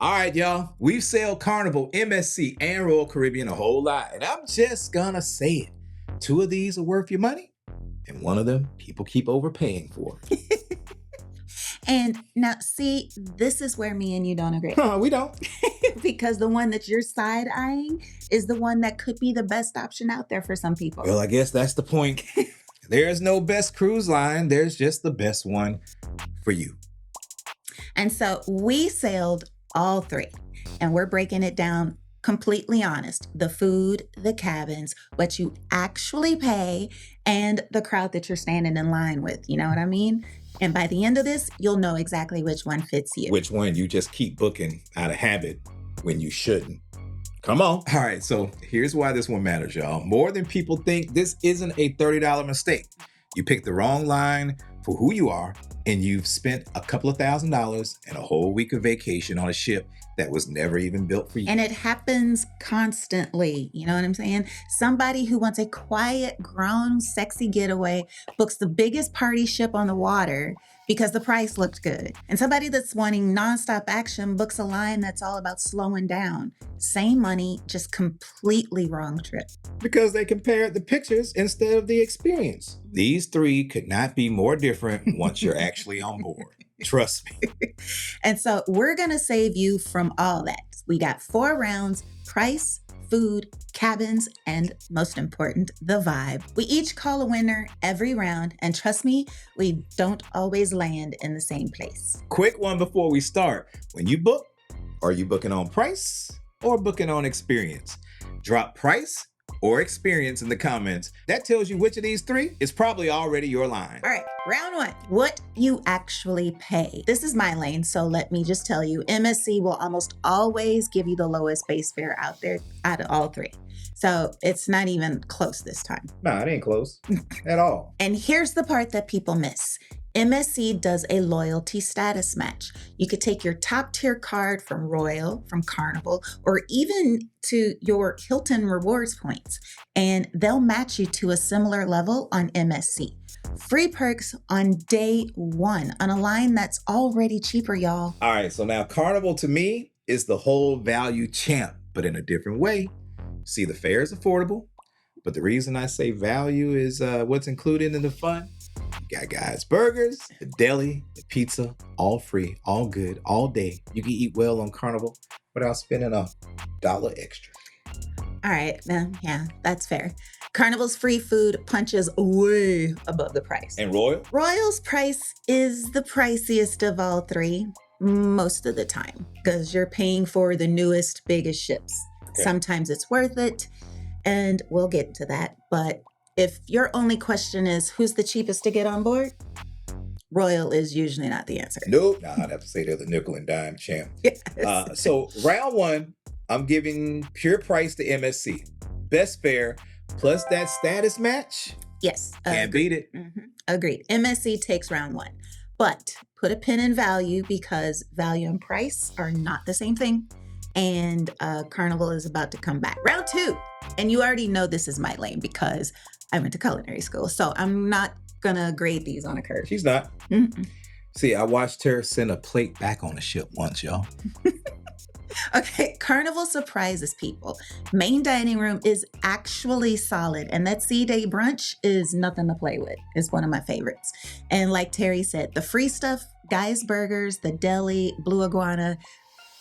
All right, y'all. We've sailed Carnival, MSC, and Royal Caribbean a whole lot. And I'm just gonna say it. Two of these are worth your money, and one of them people keep overpaying for. And now, see, this is where me and you don't agree. We don't. Because the one that you're side-eyeing is the one that could be the best option out there for some people. Well, I guess that's the point. There's no best cruise line. There's just the best one for you. And so we sailed all three, and we're breaking it down completely honest. The food, the cabins, what you actually pay, and the crowd that you're standing in line with. You know what I mean? And by the end of this, you'll know exactly which one fits you. Which one you just keep booking out of habit when you shouldn't. Come on. All right, so here's why this one matters, y'all. More than people think, this isn't a $30 mistake. You picked the wrong line for who you are, and you've spent a couple of $1,000s and a whole week of vacation on a ship that was never even built for you. And it happens constantly. You know what I'm saying? Somebody who wants a quiet, grown, sexy getaway books the biggest party ship on the water because the price looked good. And somebody that's wanting nonstop action books a line that's all about slowing down. Same money, just completely wrong trip. Because they compared the pictures instead of the experience. These three could not be more different once you're actually on board. Trust me. And so we're going to save you from all that. We got 4 rounds: price, food, cabins, and most important, the vibe. We each call a winner every round, and trust me, we don't always land in the same place. Quick one before we start. When you book, are you booking on price or booking on experience? Drop price or experience in the comments. That tells you which of these three is probably already your line. All right, round 1, what you actually pay. This is my lane, so let me just tell you, MSC will almost always give you the lowest base fare out there out of all three. So it's not even close this time. Nah, it ain't close at all. And here's the part that people miss. MSC does a loyalty status match. You could take your top tier card from Royal, from Carnival, or even to your Hilton rewards points, and they'll match you to a similar level on MSC. Free perks on day 1 on a line that's already cheaper, y'all. All right, so now Carnival to me is the whole value champ, but in a different way. See, the fare is affordable, but the reason I say value is what's included in the fun. You got guys' burgers, the deli, the pizza, all free, all good, all day. You can eat well on Carnival without spending $1 extra. All right, yeah, that's fair. Carnival's free food punches way above the price. And Royal? Royal's price is the priciest of all three most of the time because you're paying for the newest, biggest ships. Okay. Sometimes it's worth it, and we'll get to that. But if your only question is who's the cheapest to get on board, Royal is usually not the answer. Nope. Nah, I'd have to say they're the nickel and dime champ. Yes. So round 1, I'm giving pure price to MSC. Best fare plus that status match. Yes. Can't beat it. Mm-hmm. Agreed. MSC takes round 1. But put a pin in value because value and price are not the same thing. And Carnival is about to come back. Round 2. And you already know this is my lane because I went to culinary school. So I'm not going to grade these on a curve. She's not. Mm-mm. See, I watched her send a plate back on the ship once, y'all. Okay, Carnival surprises people. Main dining room is actually solid, and that sea day brunch is nothing to play with. It's one of my favorites. And like Terry said, the free stuff, guys' burgers, the deli, Blue Iguana,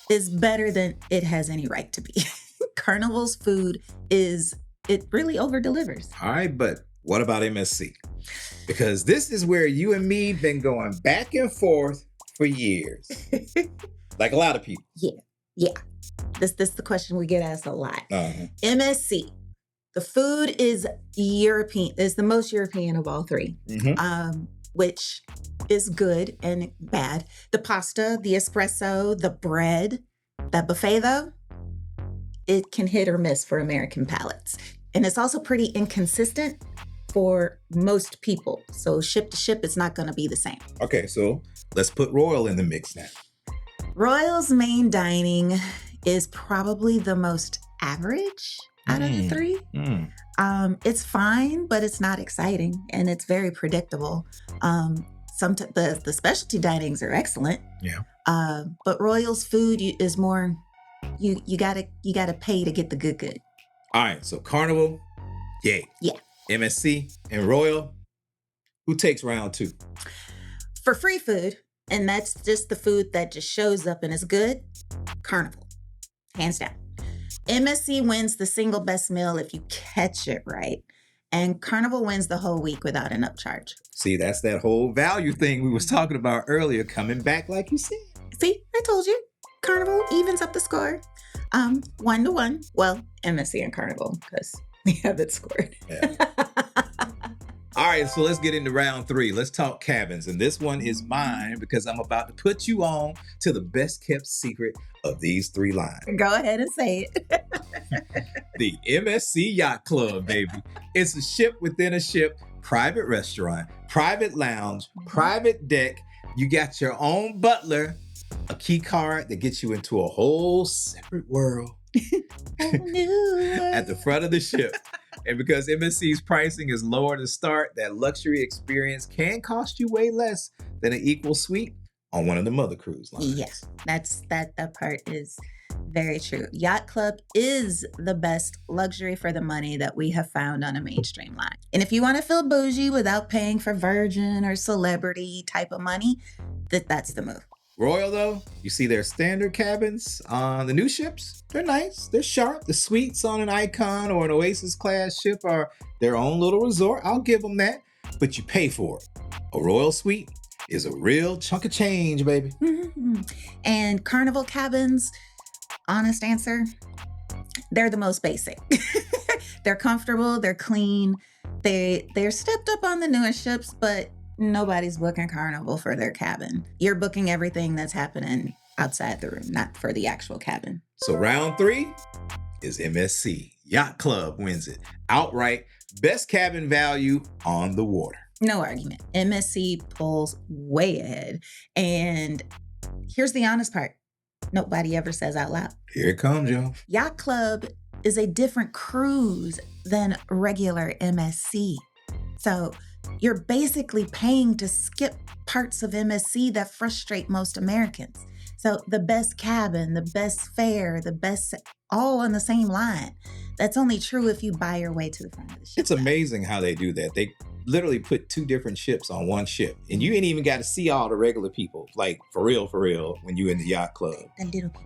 is better than it has any right to be. Carnival's food it really over-delivers. All right, but what about MSC? Because this is where you and me been going back and forth for years. Like a lot of people. Yeah. This the question we get asked a lot. Uh-huh. MSC. The food is European. Is the most European of all three, which is good and bad. The pasta, the espresso, the bread, that buffet though, it can hit or miss for American palates. And it's also pretty inconsistent for most people. So ship to ship, it's not going to be the same. Okay, so let's put Royal in the mix now. Royal's main dining is probably the most average out of the three. It's fine, but it's not exciting, and it's very predictable. the specialty dinings are excellent. Yeah. But Royal's food is more, you gotta pay to get the good. All right, so Carnival, yay. Yeah. MSC and Royal, who takes round 2? For free food, and that's just the food that just shows up and is good, Carnival, hands down. MSC wins the single best meal if you catch it right, and Carnival wins the whole week without an upcharge. See, that's that whole value thing we was talking about earlier, coming back like you said. See, I told you, Carnival evens up the score, 1-1. Well, MSC and Carnival, because we have it scored. Yeah. All right, so let's get into round 3. Let's talk cabins. And this one is mine because I'm about to put you on to the best kept secret of these 3 lines. Go ahead and say it. The MSC Yacht Club, baby. It's a ship within a ship, private restaurant, private lounge, private deck. You got your own butler, a key card that gets you into a whole separate world at the front of the ship. And because MSC's pricing is lower to start, that luxury experience can cost you way less than an equal suite on one of the mother cruise lines. Yes, that part is very true. Yacht Club is the best luxury for the money that we have found on a mainstream line. And if you want to feel bougie without paying for Virgin or celebrity type of money, that's the move. Royal, though, you see their standard cabins on the new ships. They're nice. They're sharp. The suites on an Icon or an Oasis class ship are their own little resort. I'll give them that. But you pay for it. A Royal suite is a real chunk of change, baby. Mm-hmm. And Carnival cabins, honest answer, they're the most basic. They're comfortable. They're clean. They're stepped up on the newer ships, but nobody's booking Carnival for their cabin. You're booking everything that's happening outside the room, not for the actual cabin. So round 3 is MSC. Yacht Club wins it outright. Best cabin value on the water. No argument. MSC pulls way ahead. And here's the honest part. Nobody ever says out loud. Here it comes, y'all. Yacht Club is a different cruise than regular MSC. So you're basically paying to skip parts of MSC that frustrate most Americans. So the best cabin, the best fare, the best, all on the same line. That's only true if you buy your way to the front of the ship. It's amazing how they do that. They literally put 2 different ships on one ship. And you ain't even got to see all the regular people. Like, for real, when you in the Yacht Club. The little people.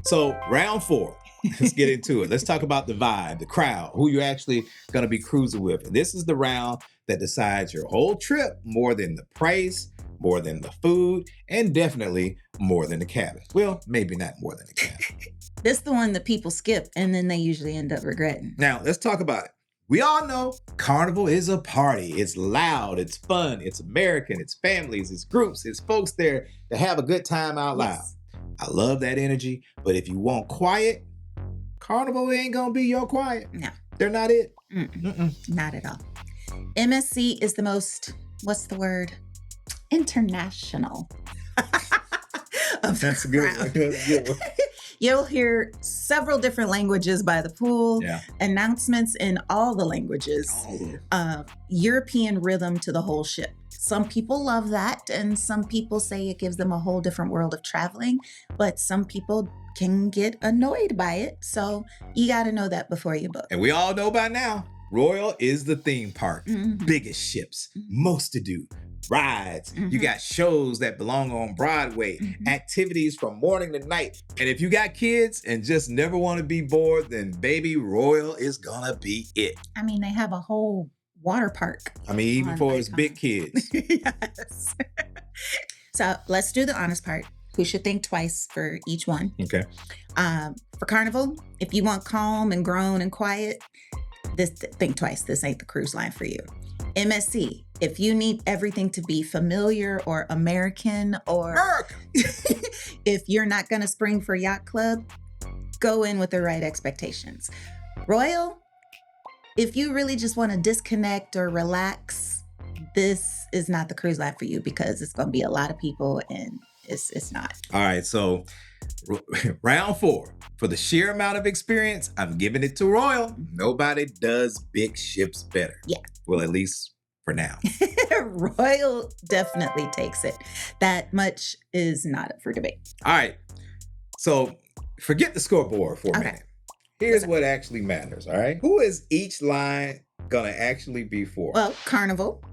So round 4, let's get into it. Let's talk about the vibe, the crowd, who you're actually going to be cruising with. And this is the round that decides your whole trip, more than the price, more than the food, and definitely more than the cabin. Well, maybe not more than the cabin. This is the one that people skip and then they usually end up regretting. Now, let's talk about it. We all know Carnival is a party. It's loud, it's fun, it's American, it's families, it's groups, it's folks there to have a good time out loud. Yes. I love that energy, but if you want quiet, Carnival ain't gonna be your quiet. No. They're not it. Not at all. MSC is the most, what's the word? International. Of That's the good. crowd. That's good. You'll hear several different languages by the pool, Yeah. announcements in all the languages, European rhythm to the whole ship. Some people love that, and some people say it gives them a whole different world of traveling, but some people can get annoyed by it. So you got to know that before you book. And we all know by now, Royal is the theme park. Mhm. Biggest ships, most to do, rides. You got shows that belong on Broadway, activities from morning to night. And if you got kids and just never want to be bored, then baby, Royal is gonna be it. I mean, they have a whole water park. I mean, even On for his Icon. big kids. Yes. So let's do the honest part. Who should think twice for each one? Okay. For Carnival, if you want calm and grown and quiet, think twice. This ain't the cruise line for you. MSC, if you need everything to be familiar or American, or if you're not going to spring for Yacht Club, go in with the right expectations. Royal, if you really just want to disconnect or relax, this is not the cruise line for you because it's going to be a lot of people and it's not. All right, so round 4. For the sheer amount of experience, I'm giving it to Royal. Nobody does big ships better. Yeah. Well, at least for now. Royal definitely takes it. That much is not up for debate. All right. So forget the scoreboard for a minute. Here's what actually matters. All right. Who is each line going to actually be for? Well, Carnival.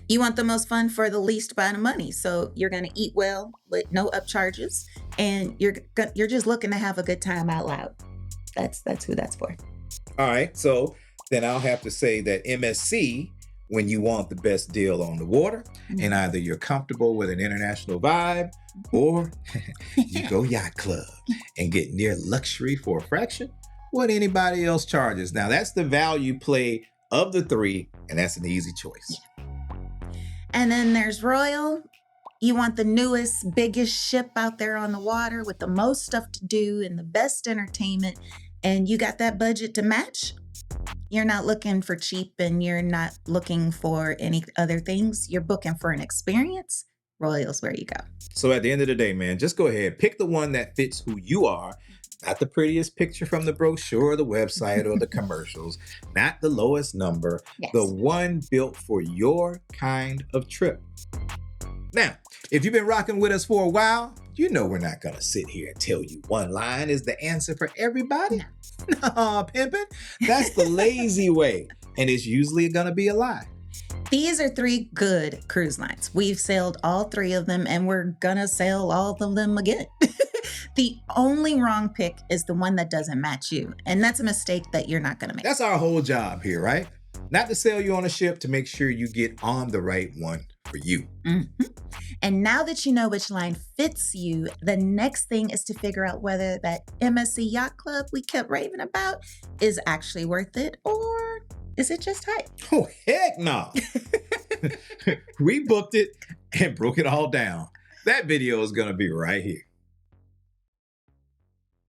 You want the most fun for the least amount of money. So you're going to eat well with no upcharges. And you're just looking to have a good time out loud. That's who that's for. All right. So then I'll have to say that MSC, when you want the best deal on the water, and either you're comfortable with an international vibe, or you go yacht club and get near luxury for a fraction what anybody else charges. Now that's the value play of the three, and that's an easy choice. And then there's Royal. You want the newest, biggest ship out there on the water with the most stuff to do and the best entertainment, and you got that budget to match. You're not looking for cheap and you're not looking for any other things. You're booking for an experience. Royal's where you go. So at the end of the day, man, just go ahead. Pick the one that fits who you are. Not the prettiest picture from the brochure or the website or the commercials. Not the lowest number. Yes. The one built for your kind of trip. Now, if you've been rocking with us for a while, you know we're not going to sit here and tell you one line is the answer for everybody. No, pimpin'. That's the lazy way. And it's usually going to be a lie. These are three good cruise lines. We've sailed all three of them and we're going to sail all of them again. The only wrong pick is the one that doesn't match you. And that's a mistake that you're not going to make. That's our whole job here, right? Not to sail you on a ship, to make sure you get on the right one for you. Mm-hmm. And now that you know which line fits you, the next thing is to figure out whether that MSC Yacht Club we kept raving about is actually worth it, or is it just hype? Oh, heck no. We booked it and broke it all down. That video is going to be right here.